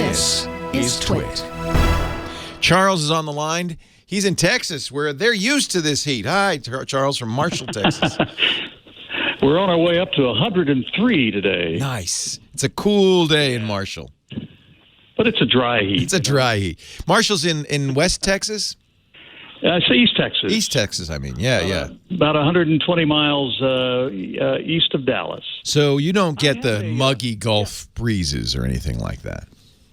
This is TWiT. Charles is on the line. He's in Texas, where they're used to this heat. Hi, Charles from Marshall, Texas. We're on our way up to 103 today. Nice. It's a cool day in Marshall. But it's a dry heat. It's a dry heat. Marshall's in West Texas? It's East Texas. East Texas, I mean. Yeah. About 120 miles east of Dallas. So you don't get the muggy Gulf breezes or anything like that?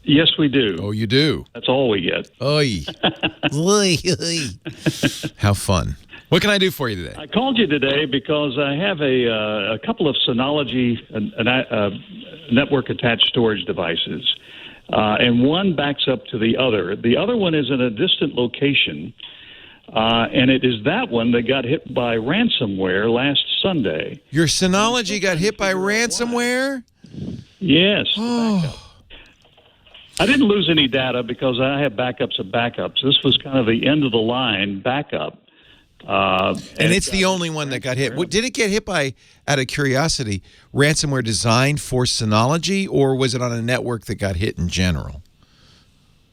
Yes, we do. Oh, you do? That's all we get. Oy. Oy. How fun. What can I do for you today? I called you today because I have a couple of Synology network-attached storage devices, and one backs up to the other. The other one is in a distant location, and it is that one that got hit by ransomware last Sunday. Your Synology got hit by ransomware? Yes. Oh. I didn't lose any data because I have backups of backups. This was kind of the end-of-the-line backup. And it's the only one that got hit. Did it get hit by, out of curiosity, ransomware designed for Synology, or was it on a network that got hit in general?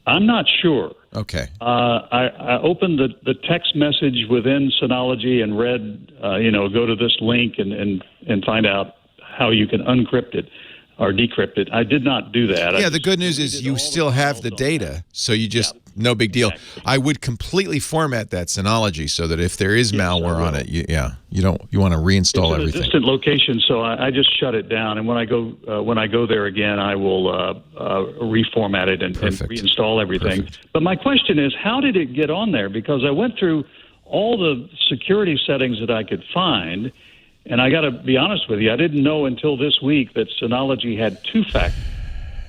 I'm not sure. Okay. I opened the text message within Synology and read, go to this link and find out how you can uncrypt it or decrypt it. I did not do that. Yeah, the good news is you still have the data, so you just, no big deal. Exactly. I would completely format that Synology so that if there is malware on it, you want to reinstall everything. It's in a distant location, so I just shut it down. And when I go there again, I will reformat it and reinstall everything. Perfect. But my question is, how did it get on there? Because I went through all the security settings that I could find. And I got to be honest with you, I didn't know until this week that Synology had two-factor.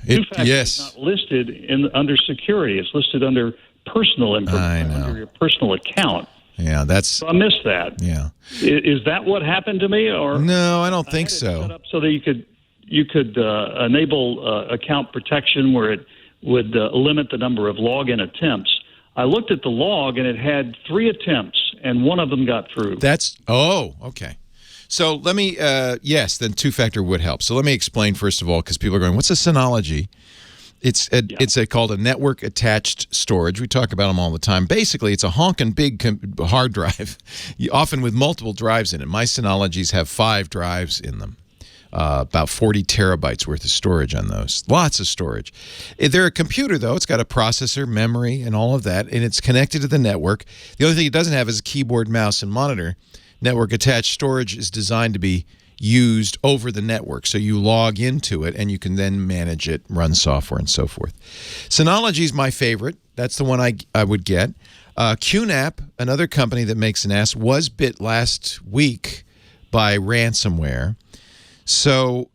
Two-factor is not listed under security. It's listed under personal information, under your personal account. Yeah, so I missed that. Yeah. Is that what happened to me? Or no, I don't think so. Set up so that you could enable account protection where it would limit the number of login attempts. I looked at the log, and it had 3 attempts, and one of them got through. Okay. So let me, yes, then two-factor would help. So let me explain, first of all, because people are going, what's a Synology? It's called a network-attached storage. We talk about them all the time. Basically, it's a honking big hard drive, often with multiple drives in it. My Synologies have 5 drives in them, about 40 terabytes worth of storage on those. Lots of storage. They're a computer, though. It's got a processor, memory, and all of that, and it's connected to the network. The only thing it doesn't have is a keyboard, mouse, and monitor. Network-attached storage is designed to be used over the network. So you log into it, and you can then manage it, run software, and so forth. Synology is my favorite. That's the one I would get. QNAP, another company that makes a NAS, was bit last week by ransomware. So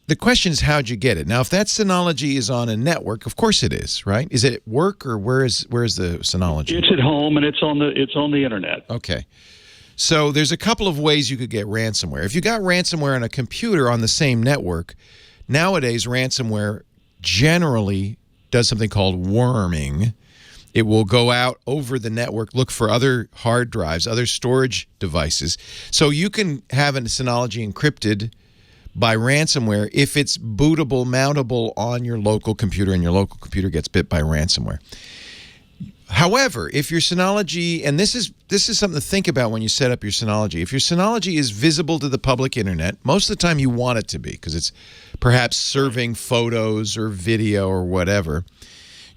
the question is, how'd you get it? Now, if that Synology is on a network, of course it is, right? Is it at work, or where is the Synology? It's at home, and it's on the internet. Okay. So there's a couple of ways you could get ransomware. If you got ransomware on a computer on the same network, nowadays ransomware generally does something called worming. It will go out over the network, look for other hard drives, other storage devices. So you can have a Synology encrypted by ransomware if it's bootable, mountable on your local computer, and your local computer gets bit by ransomware. However, if your Synology, and this is something to think about when you set up your Synology, if your Synology is visible to the public internet, most of the time you want it to be because it's perhaps serving photos or video or whatever,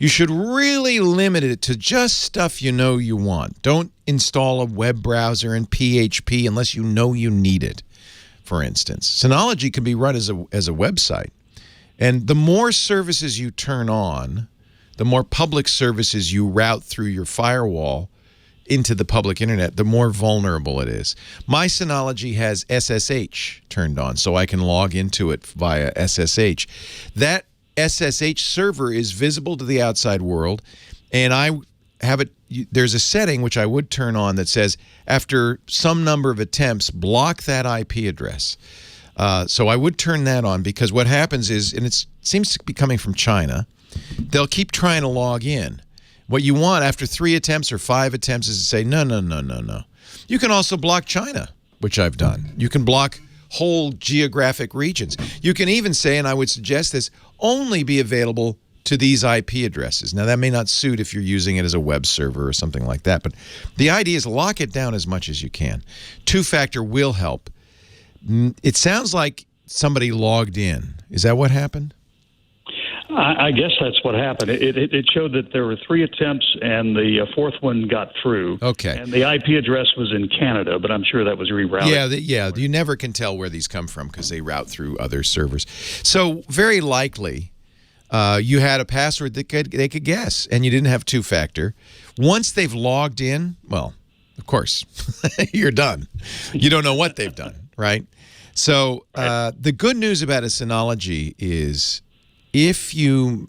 you should really limit it to just stuff you know you want. Don't install a web browser in PHP unless you know you need it, for instance. Synology can be run as a website, and the more services you turn on, the more public services you route through your firewall into the public internet, the more vulnerable it is. My Synology has SSH turned on, so I can log into it via SSH. That SSH server is visible to the outside world, and I have it. There's a setting which I would turn on that says, after some number of attempts, block that IP address. So I would turn that on, because what happens is, and it seems to be coming from China, they'll keep trying to log in. What you want after 3 attempts or 5 attempts is to say, no. You can also block China, which I've done. You can block whole geographic regions. You can even say, and I would suggest this, only be available to these IP addresses. Now, that may not suit if you're using it as a web server or something like that, but the idea is lock it down as much as you can. Two-factor will help. It sounds like somebody logged in. Is that what happened? I guess that's what happened. It showed that there were 3 attempts, and the fourth one got through. Okay. And the IP address was in Canada, but I'm sure that was rerouted. Yeah. You never can tell where these come from because they route through other servers. So very likely, you had a password that they could guess, and you didn't have two-factor. Once they've logged in, well, of course, you're done. You don't know what they've done, right? So the good news about a Synology is if you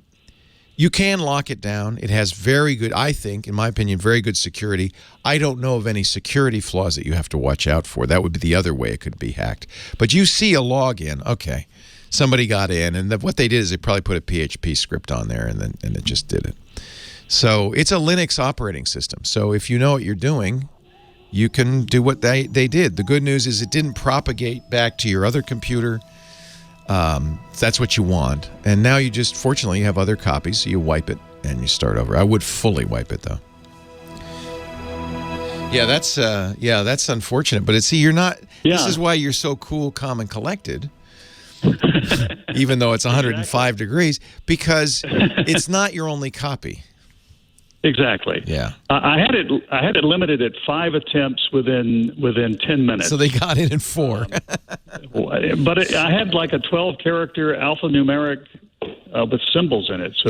can lock it down. It has very good, I think, in my opinion, very good security. I don't know of any security flaws that you have to watch out for. That would be the other way it could be hacked. But you see a login, okay, somebody got in, and what they did is they probably put a PHP script on there, and it just did it. So it's a Linux operating system. So if you know what you're doing, you can do what they did. The good news is it didn't propagate back to your other computer. That's what you want. And now you just, fortunately, you have other copies, so you wipe it and you start over. I would fully wipe it, though. Yeah, that's unfortunate. But see, you're not. Yeah. This is why you're so cool, calm, and collected. Even though it's 105 degrees, because it's not your only copy. Exactly. Yeah. I had it limited at 5 attempts within 10 minutes. So they got it in 4. But I had like a 12-character alphanumeric with symbols in it. So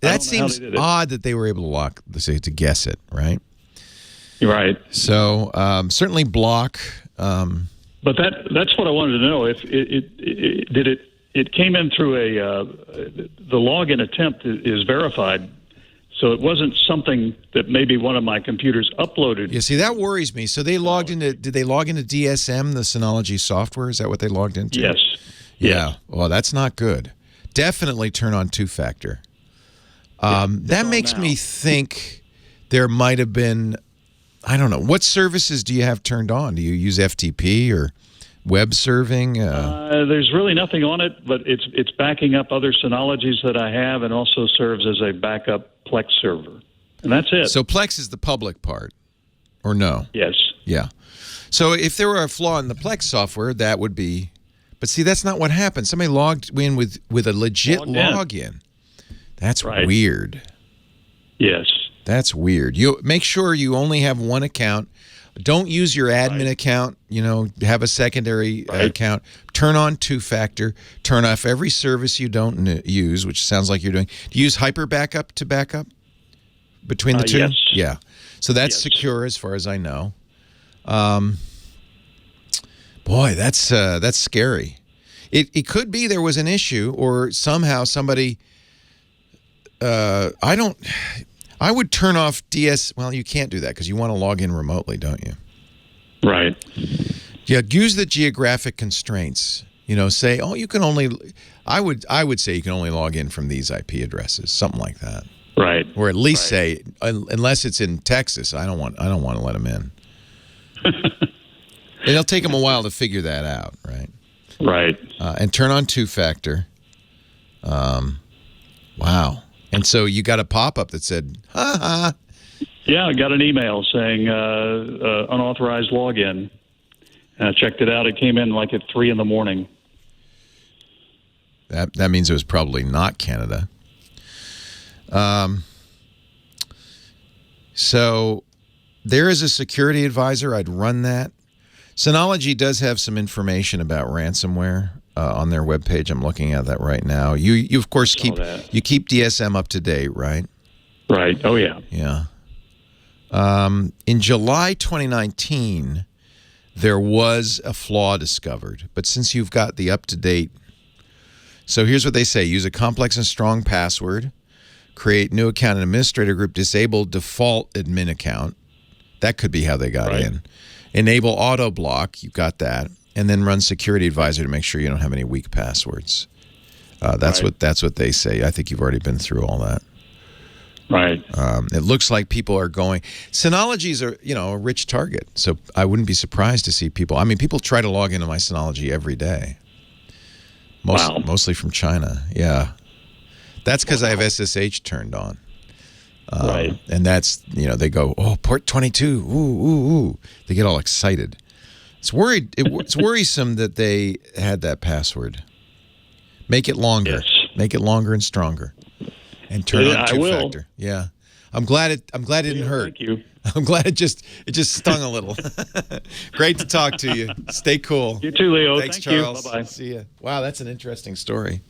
that seems odd that they were able to guess it, right? Right. So certainly block. But that's what I wanted to know. If it came in through the login attempt is verified. So it wasn't something that maybe one of my computers uploaded. Yeah, see, that worries me. So they logged into, did they log into DSM, the Synology software? Is that what they logged into? Yes. Yeah. Yes. Well, that's not good. Definitely turn on two-factor. That makes me think there might have been, I don't know, what services do you have turned on? Do you use FTP or web serving? There's really nothing on it, but it's backing up other Synologies that I have and also serves as a backup Plex server. And that's it. So Plex is the public part, or no? Yes. Yeah. So if there were a flaw in the Plex software, that would be... But see, that's not what happened. Somebody logged in with a legit login. That's weird. Yes. That's weird. You make sure you only have one account. Don't use your admin account. Have a secondary account. Turn on two-factor. Turn off every service you don't use, which sounds like you're doing. Do you use Hyper Backup to backup between the two? Yes. Yeah. So that's secure as far as I know. Boy, that's scary. It could be there was an issue or somehow somebody. I would turn off DS. Well, you can't do that because you want to log in remotely, don't you? Right. Yeah. Use the geographic constraints. Say, you can only. I would say you can only log in from these IP addresses, something like that. Right. Or at least say, unless it's in Texas, I don't want to let them in. It'll take them a while to figure that out, right? Right. And turn on two-factor. Wow. And so you got a pop-up that said, ha ha. Yeah, I got an email saying unauthorized login. And I checked it out. It came in like at 3 in the morning. That means it was probably not Canada. So there is a security advisor. I'd run that. Synology does have some information about ransomware on their webpage. I'm looking at that right now. You of course keep DSM up to date, right? Right. Oh yeah. Yeah. In July 2019, there was a flaw discovered, but since you've got the up to date, so here's what they say: use a complex and strong password, create new account and administrator group, disable default admin account. That could be how they got in. Enable auto block. You got that. And then run security advisor to make sure you don't have any weak passwords. That's what they say. I think you've already been through all that. Right. It looks like people are going. Synologies are, a rich target. So I wouldn't be surprised to see people. I mean, people try to log into my Synology every day. Mostly from China. Yeah. That's because I have SSH turned on. Right. And that's, they go, oh, port 22, ooh, ooh, ooh. They get all excited. It's worrisome that they had that password. Make it longer. Yes. Make it longer and stronger. And turn on two-factor. Yeah. I'm glad it didn't hurt. Thank you. I'm glad it just stung a little. Great to talk to you. Stay cool. You too, Leo. Thanks, Thank Charles. you. Bye-bye. See ya. Wow, that's an interesting story.